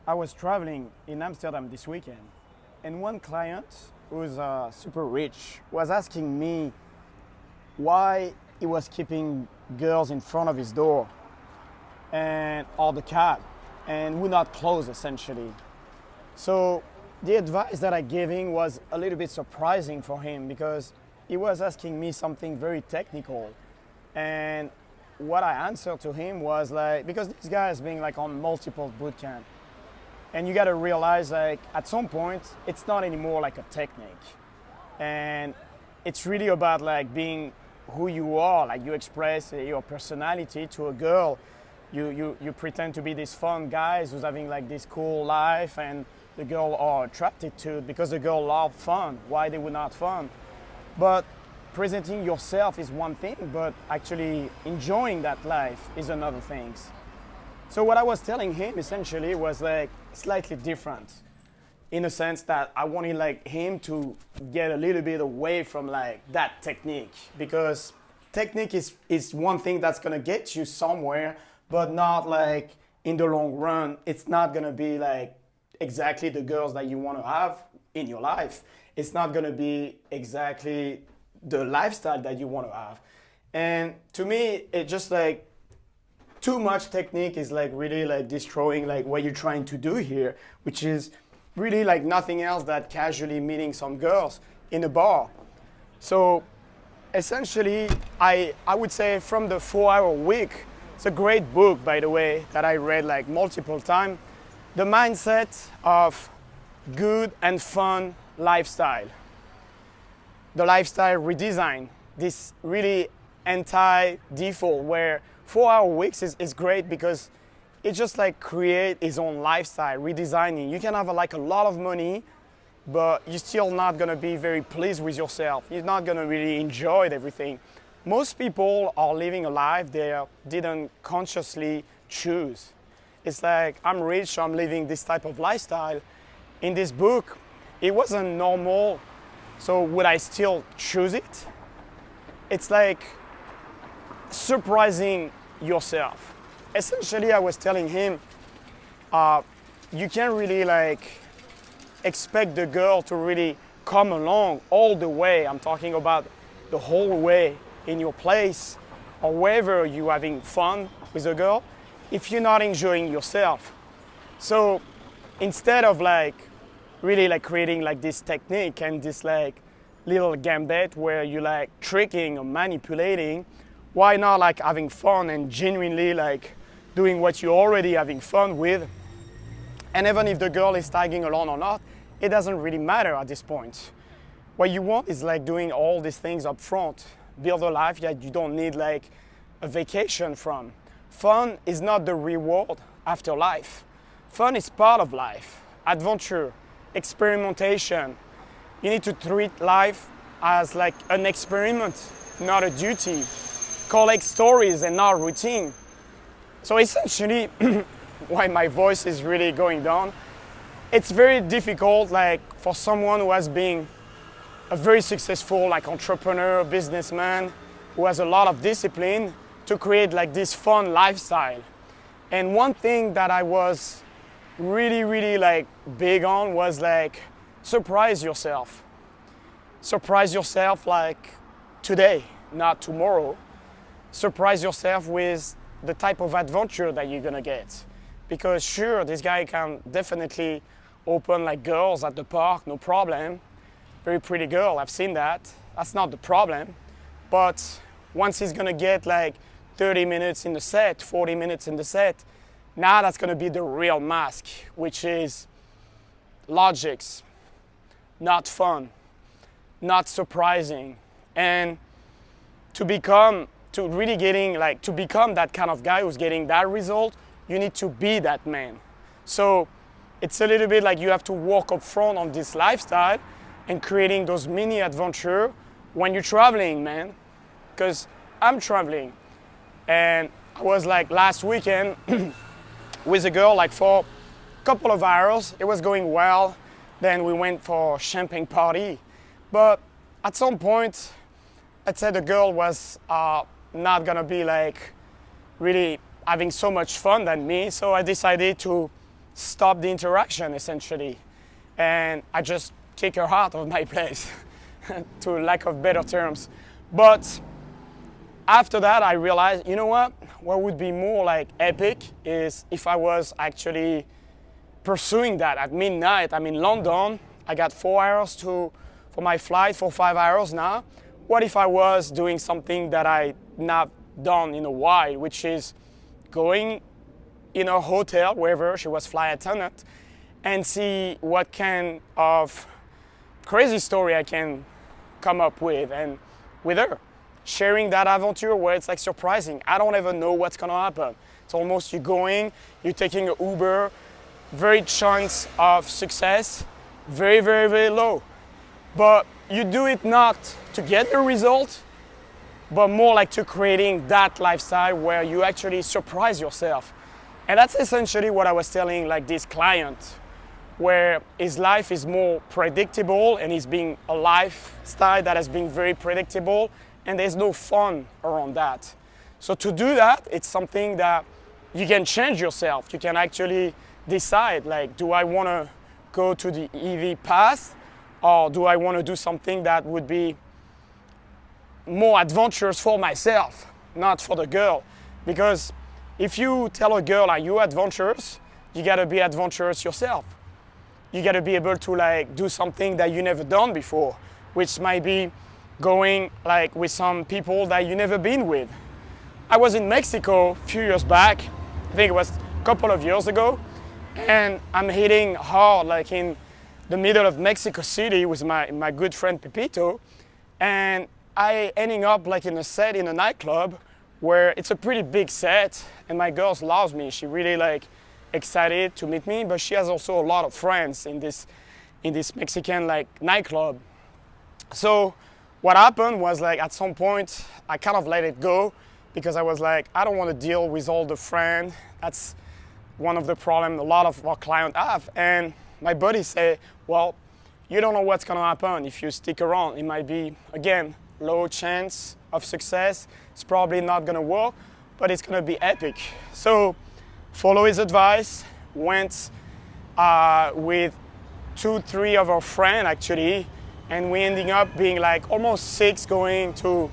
I was traveling in Amsterdam this weekend, and one client who's super rich was asking me why he was keeping girls in front of his door and or the cab and would not close essentially. So the advice that I gave him was a little bit surprising for him because he was asking me something very technical, and what I answered to him was like, because this guy is being like on multiple bootcamp, and you got to realize like at some point it's not anymore like a technique, and it's really about like being who you are, like you express your personality to a girl. You pretend to be this fun guy who's having like this cool life, and the girl are attracted to it because the girl love fun. Why they would not fun? But presenting yourself is one thing, but actually enjoying that life is another thing. So what I was telling him essentially was like slightly different, in a sense that I wanted like him to get a little bit away from like that technique, because technique is one thing that's gonna get you somewhere, but not like in the long run. It's not gonna be like exactly the girls that you want to have in your life. It's not gonna be exactly the lifestyle that you want to have. And to me, it just like too much technique is like really like destroying like what you're trying to do here, which is really like nothing else than casually meeting some girls in a bar. So essentially, I would say from the 4-Hour Week, it's a great book, by the way, that I read like multiple times. The mindset of good and fun lifestyle. The lifestyle redesign, this really anti-default where 4-Hour Weeks is great because it just like create his own lifestyle, redesigning. You can have like a lot of money, but you're still not gonna be very pleased with yourself. You're not gonna really enjoy everything. Most people are living a life they didn't consciously choose. It's like, I'm rich, so I'm living this type of lifestyle. In this book, it wasn't normal, so would I still choose it? It's like surprising yourself. Essentially, I was telling him, you can't really like expect the girl to really come along all the way. I'm talking about the whole way in your place or wherever you're having fun with a girl if you're not enjoying yourself. So instead of like really like creating like this technique and this like little gambit where you like tricking or manipulating, why not like having fun and genuinely like doing what you're already having fun with? And even if the girl is tagging along or not, it doesn't really matter at this point. What you want is like doing all these things up front, build a life that you don't need like a vacation from. Fun is not the reward after life. Fun is part of life. Adventure, experimentation. You need to treat life as like an experiment, not a duty. Collect stories and not routine. So essentially, why my voice is really going down, it's very difficult like for someone who has been a very successful like entrepreneur, businessman, who has a lot of discipline to create like this fun lifestyle. And one thing that I was really like big on was like surprise yourself. Surprise yourself like today, not tomorrow. Surprise yourself with the type of adventure that you're gonna get. Because sure, this guy can definitely open like girls at the park, no problem. Very pretty girl, I've seen that. That's not the problem. But once he's gonna get like 30 minutes in the set, 40 minutes in the set, now that's gonna be the real mask, which is logics, not fun, not surprising. And to become that kind of guy who's getting that result, you need to be that man. So it's a little bit like you have to walk up front on this lifestyle and creating those mini adventure when you're traveling, man. Because I'm traveling. And I was like last weekend with a girl like for a couple of hours. It was going well. Then we went for a champagne party. But at some point, I'd say the girl was not gonna be like really having so much fun than me. So I decided to stop the interaction essentially. And I just kick her out of my place, to lack of better terms. But after that, I realized, you know what would be more like epic is if I was actually pursuing that at midnight. I'm in London, I got 4 hours for my flight, 5 hours now. What if I was doing something that I not done in a while, which is going in a hotel, wherever she was flight attendant, and see what kind of crazy story I can come up with, and with her, sharing that adventure where it's like surprising. I don't ever know what's gonna happen. It's almost you're taking an Uber, very chance of success, very, very, very low. But you do it not to get the result, but more like to creating that lifestyle where you actually surprise yourself. And that's essentially what I was telling like this client, where his life is more predictable and he's being a lifestyle that has been very predictable, and there's no fun around that. So to do that, it's something that you can change yourself. You can actually decide, like, do I want to go to the EV path, or do I want to do something that would be more adventurous for myself, not for the girl? Because if you tell a girl, are you adventurous, you gotta be adventurous yourself. You gotta be able to like do something that you never done before, which might be going like with some people that you never been with. I was in Mexico a few years back, I think it was a couple of years ago, and I'm hitting hard like in the middle of Mexico City with my good friend Pepito, and I ending up like in a set in a nightclub where it's a pretty big set, and my girl loves me. She really like excited to meet me, but she has also a lot of friends in this Mexican like nightclub. So what happened was like at some point I kind of let it go, because I was like, I don't want to deal with all the friends. That's one of the problems a lot of our clients have. And my buddy said, well, you don't know what's going to happen if you stick around. It might be, again, low chance of success. It's probably not going to work, but it's going to be epic. So follow his advice, went with 2-3 of our friends actually, and we ending up being like almost 6 going to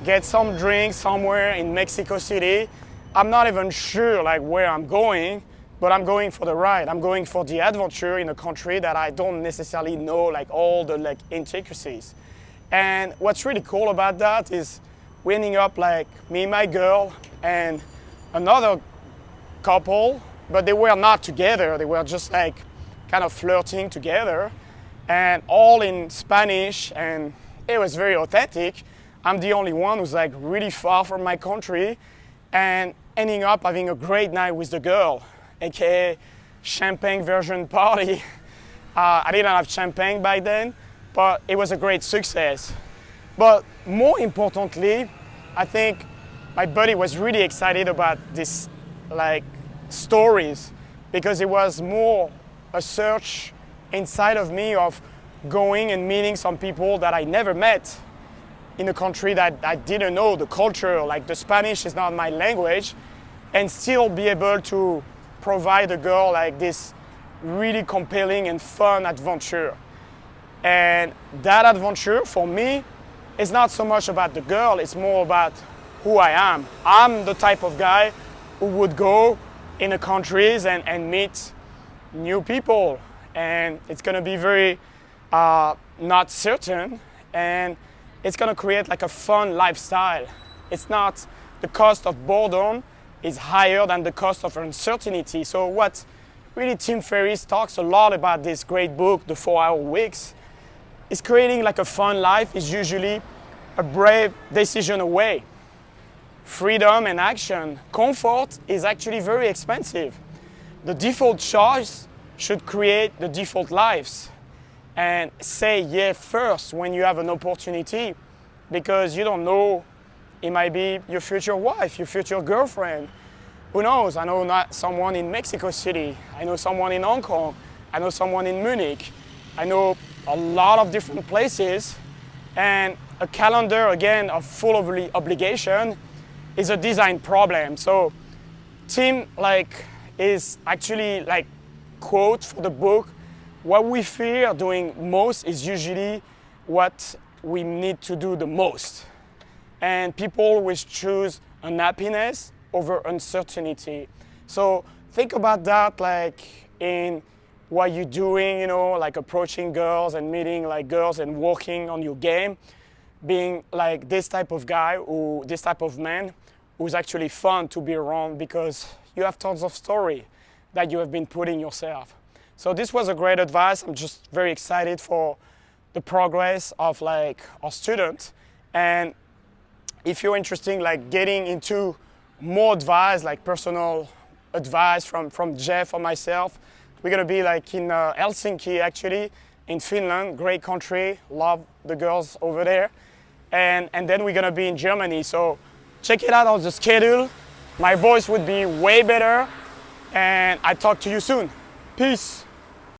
get some drinks somewhere in Mexico City. I'm not even sure like where I'm going, but I'm going for the ride. I'm going for the adventure in a country that I don't necessarily know like all the like intricacies. And what's really cool about that is we ending up like me and my girl and another couple, but they were not together. They were just like kind of flirting together, and all in Spanish, and it was very authentic. I'm the only one who's like really far from my country, and ending up having a great night with the girl, aka champagne version party. I didn't have champagne by then, but it was a great success. But more importantly, I think my buddy was really excited about this like stories, because it was more a search inside of me of going and meeting some people that I never met in a country that I didn't know the culture, like the Spanish is not my language, and still be able to provide a girl like this really compelling and fun adventure. And that adventure for me is not so much about the girl, it's more about who I am. I'm the type of guy who would go in the countries and meet new people, and it's gonna be very not certain, and it's gonna create like a fun lifestyle. It's not, the cost of boredom is higher than the cost of uncertainty. So what really Tim Ferriss talks a lot about this great book, The 4-Hour Weeks, is creating like a fun life is usually a brave decision away. Freedom and action. Comfort is actually very expensive. The default choice should create the default lives. And say yeah first when you have an opportunity, because you don't know, it might be your future wife, your future girlfriend. Who knows? I know not someone in Mexico City, I know someone in Hong Kong, I know someone in Munich, I know a lot of different places, and a calendar again of full of obligation is a design problem. So Tim like is actually like quote for the book, what we fear doing most is usually what we need to do the most. And people always choose unhappiness over uncertainty. So think about that, like in what you're doing, you know, like approaching girls and meeting like girls and working on your game, being like this type of guy or this type of man who's actually fun to be around because you have tons of story that you have been putting yourself. So this was a great advice. I'm just very excited for the progress of like our students. And if you're interested like getting into more advice, like personal advice from Jeff or myself, we're gonna be like in Helsinki actually, in Finland, great country, love the girls over there. And then we're gonna be in Germany. So check it out on the schedule. My voice would be way better. And I talk to you soon. Peace.